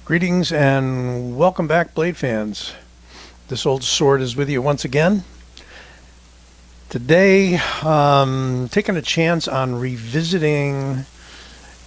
Greetings and welcome back, Blade fans. This old sword is with you once again. Today, taking a chance on revisiting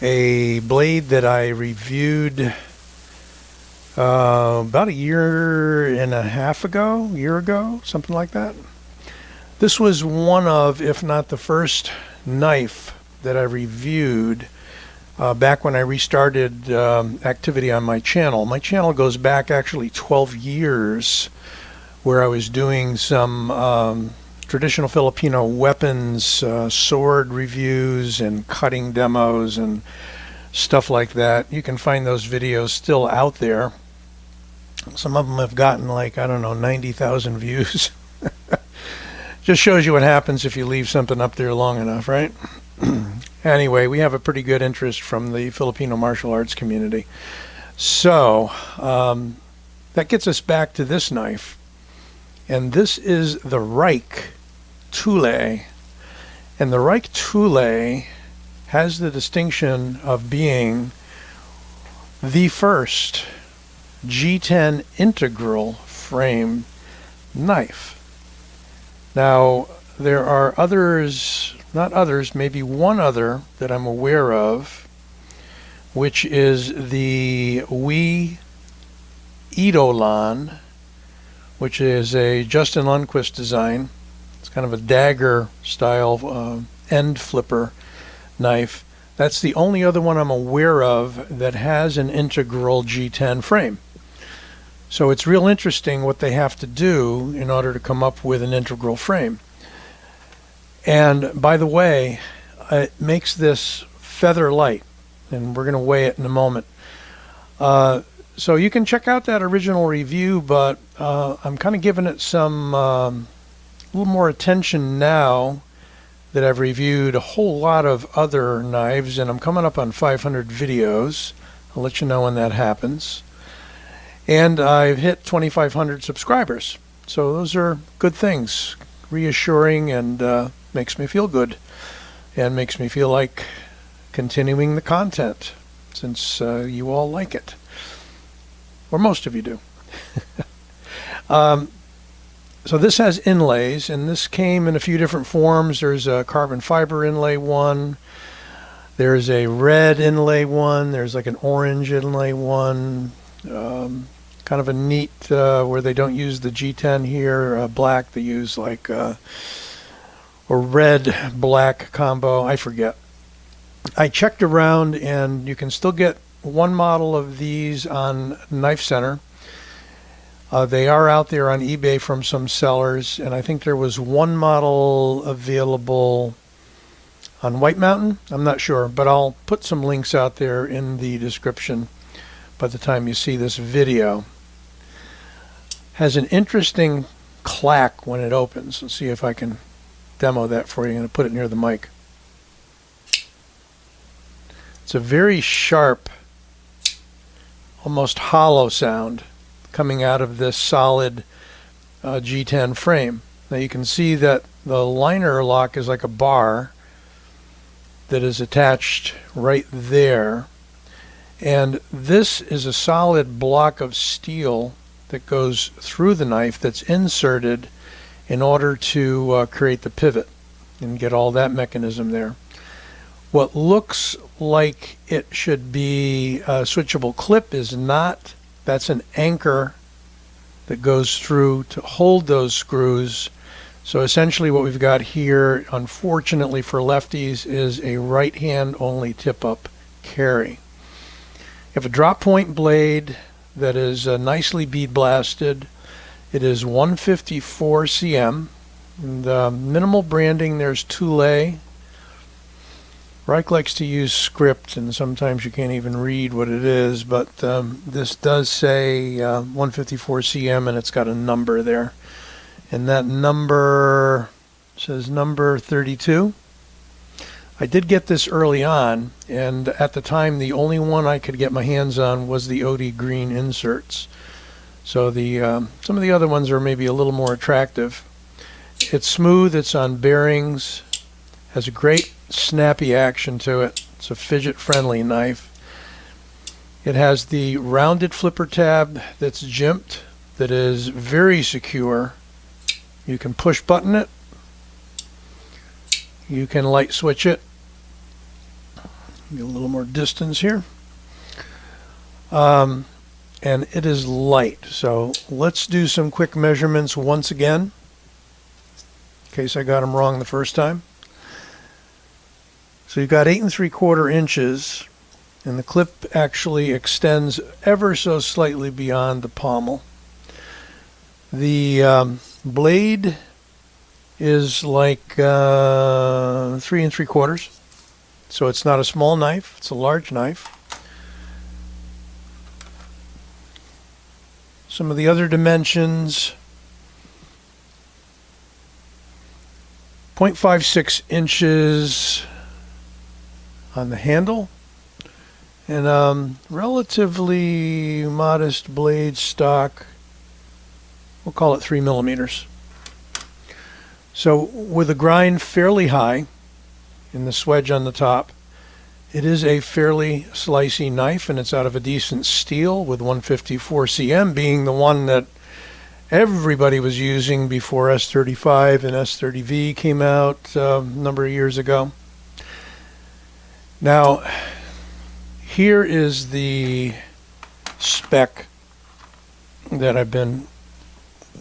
a blade that I reviewed about a year and a half ago, something like that. This was one of, if not the first knife that I reviewed back when I restarted activity on my channel. My channel goes back actually 12 years, where I was doing some traditional Filipino weapons, sword reviews and cutting demos and stuff like that. You can find those videos still out there. Some of them have gotten like, I don't know, 90,000 views. Just shows you what happens if you leave something up there long enough, right? Anyway, we have a pretty good interest from the Filipino martial arts community. So that gets us back to this knife. And this is the Rike Tulay. And the Rike Tulay has the distinction of being the first G10 integral frame knife. Now, there are others, not others, maybe one other that I'm aware of, which is the Rike Integral, which is a Justin Lundquist design. It's kind of a dagger style end flipper knife. That's the only other one I'm aware of that has an integral G10 frame. So it's real interesting what they have to do in order to come up with an integral frame. And by the way, it makes this feather light, and we're going to weigh it in a moment. So you can check out that original review, but I'm kind of giving it some a little more attention now that I've reviewed a whole lot of other knives, and I'm coming up on 500 videos. I'll let you know when that happens. And I've hit 2,500 subscribers. So those are good things, reassuring, and makes me feel good, and makes me feel like continuing the content, since you all like it, or most of you do. So this has inlays, and this came in a few different forms. There's a carbon fiber inlay one, there's a red inlay one, there's like an orange inlay one, kind of a neat where they don't use the G10 here, black. They use like a red black combo. I forget. I checked around, and you can still get one model of these on Knife Center. They are out there on eBay from some sellers, and I think there was one model available on White Mountain. I'm not sure, but I'll put some links out there in the description by the time you see this video. Has an interesting clack when it opens. Let's see if I can demo that for you. I'm going to put it near the mic. It's a very sharp, almost hollow sound coming out of this solid G10 frame. Now you can see that the liner lock is like a bar that is attached right there. And this is a solid block of steel that goes through the knife that's inserted in order to create the pivot and get all that mechanism there. What looks like it should be a switchable clip is not. That's an anchor that goes through to hold those screws. So essentially what we've got here, unfortunately for lefties, is a right hand only tip-up carry. You have a drop point blade that is nicely bead blasted. It is 154 cm. And, minimal branding. There's Tulay. Rike likes to use script, and sometimes you can't even read what it is, but this does say 154 cm, and it's got a number there. And that number says number 32. I did get this early on, and at the time the only one I could get my hands on was the OD green inserts. So the some of the other ones are maybe a little more attractive. It's smooth, it's on bearings, has a great snappy action to it. It's a fidget friendly knife. It has the rounded flipper tab that's jimped, that is very secure. You can push button it. You can light switch it. Get a little more distance here. And it is light. So let's do some quick measurements once again, in case I got them wrong the first time. So you've got 8 3/4 inches, and the clip actually extends ever so slightly beyond the pommel. The blade is like 3 3/4, so it's not a small knife, it's a large knife. Some of the other dimensions: 0.56 inches on the handle, and relatively modest blade stock. We'll call it 3 millimeters. So with a grind fairly high in the swedge on the top, it is a fairly slicey knife, and it's out of a decent steel, with 154 cm being the one that everybody was using before S35 and S30V came out a number of years ago. Now, here is the spec that I've been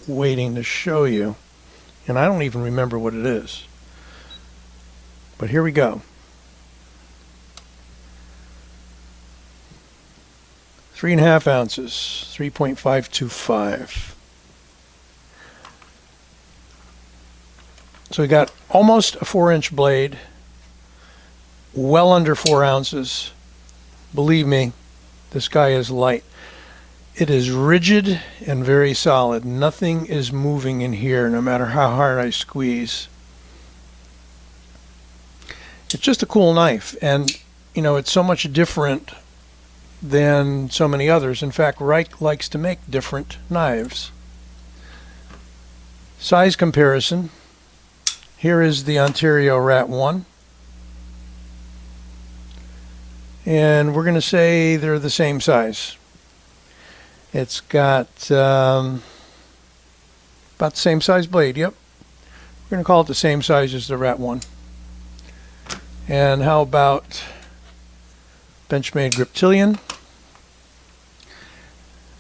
waiting to show you, and I don't even remember what it is. But here we go. 3.5 ounces, 3.525. So we got almost a 4-inch blade, well under 4 ounces. Believe me, this guy is light. It is rigid and very solid. Nothing is moving in here, no matter how hard I squeeze. It's just a cool knife, and you know, it's so much different than so many others. In fact, Rike likes to make different knives. Size comparison. Here is the Ontario Rat 1. And we're going to say they're the same size. It's got about the same size blade, yep. We're going to call it the same size as the Rat 1. And how about Benchmade Griptilian?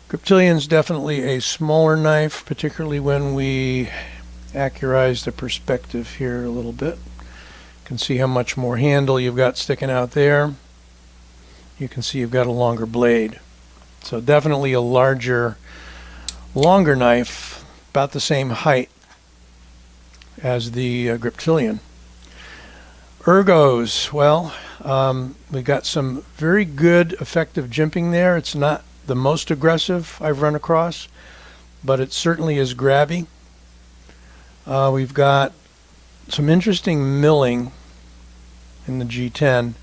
Griptilian's definitely a smaller knife, particularly when we accurize the perspective here a little bit. You can see how much more handle you've got sticking out there. You can see you've got a longer blade. So definitely a longer knife, about the same height as the Griptilian. Ergos, well, we got some very good effective jimping there. It's not the most aggressive I've run across, but it certainly is grabby. We've got some interesting milling in the G10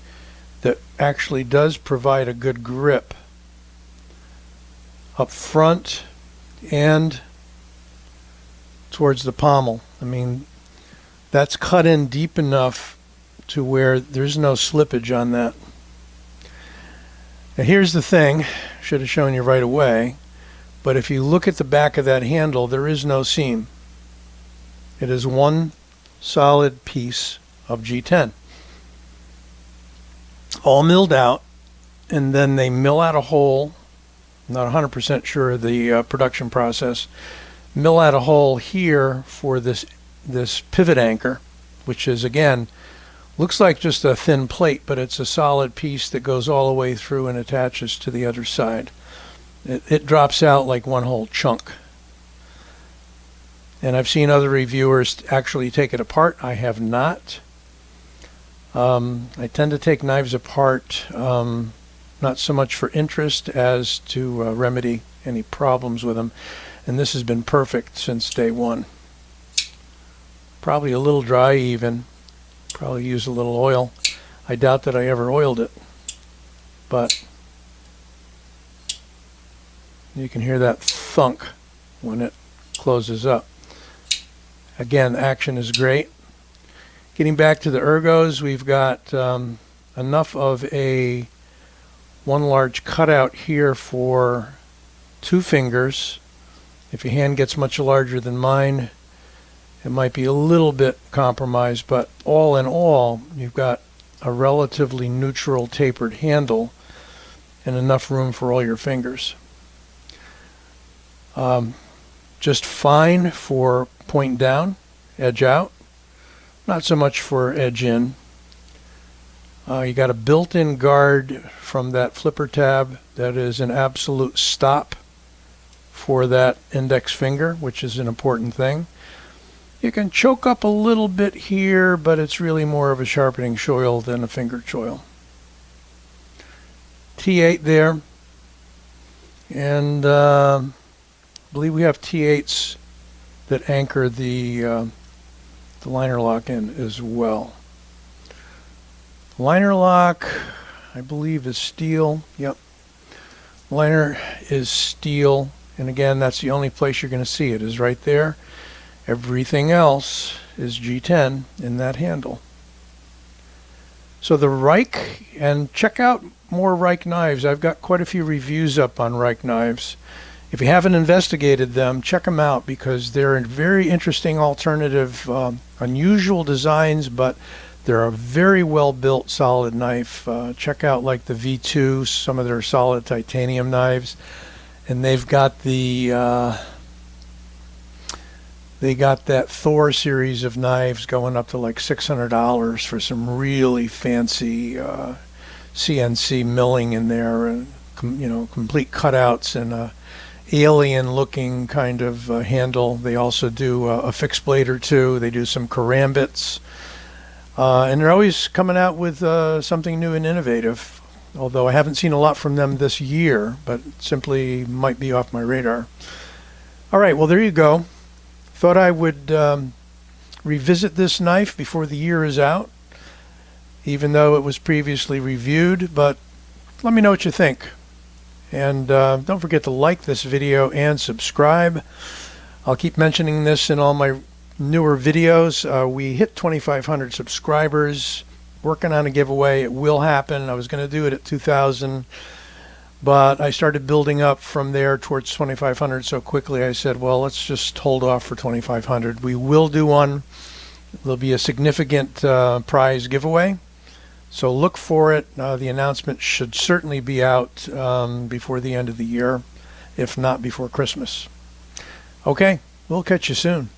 that actually does provide a good grip up front and towards the pommel. I mean, that's cut in deep enough to where there's no slippage on that. Now here's the thing, should have shown you right away, but if you look at the back of that handle, there is no seam. It is one solid piece of G10. All milled out, and then they mill out a hole. I'm not 100% sure of the production process. Mill out a hole here for this pivot anchor, which is, again, looks like just a thin plate, but it's a solid piece that goes all the way through and attaches to the other side. It drops out like one whole chunk. And I've seen other reviewers actually take it apart. I have not. I tend to take knives apart, not so much for interest as to remedy any problems with them. And this has been perfect since day one. Probably a little dry even. Probably use a little oil. I doubt that I ever oiled it, but you can hear that thunk when it closes up. Again, action is great. Getting back to the ergos, we've got enough of a one large cutout here for 2 fingers. If your hand gets much larger than mine, it might be a little bit compromised, but all in all, you've got a relatively neutral tapered handle and enough room for all your fingers. Just fine for point down, edge out, not so much for edge in. You got a built-in guard from that flipper tab that is an absolute stop for that index finger, which is an important thing. You can choke up a little bit here, but it's really more of a sharpening choil than a finger choil. T8 there, and I believe we have T8s that anchor the liner lock in as well. Liner lock, I believe, is steel. Yep, liner is steel, and again, that's the only place you're going to see it, is right there. Everything else is G10 in that handle. So the Rike, and check out more Rike knives. I've got quite a few reviews up on Rike knives. If you haven't investigated them, check them out, because they're a very interesting alternative, unusual designs, but they're a very well built solid knife. Check out like the V2, some of their solid titanium knives, and they've got that Thor series of knives going up to like $600 for some really fancy CNC milling in there, and complete cutouts and a alien looking kind of handle. They also do a fixed blade or two. They do some karambits, and they're always coming out with something new and innovative, although I haven't seen a lot from them this year, but simply might be off my radar. All right, well, there you go. Thought I would revisit this knife before the year is out, even though it was previously reviewed, but let me know what you think. And don't forget to like this video and subscribe. I'll keep mentioning this in all my newer videos. We hit 2,500 subscribers, working on a giveaway. It will happen. I was going to do it at 2,000, but I started building up from there towards 2,500 so quickly I said, well, let's just hold off for 2,500. We will do one. There'll be a significant prize giveaway, so look for it. The announcement should certainly be out before the end of the year, if not before Christmas. Okay, we'll catch you soon.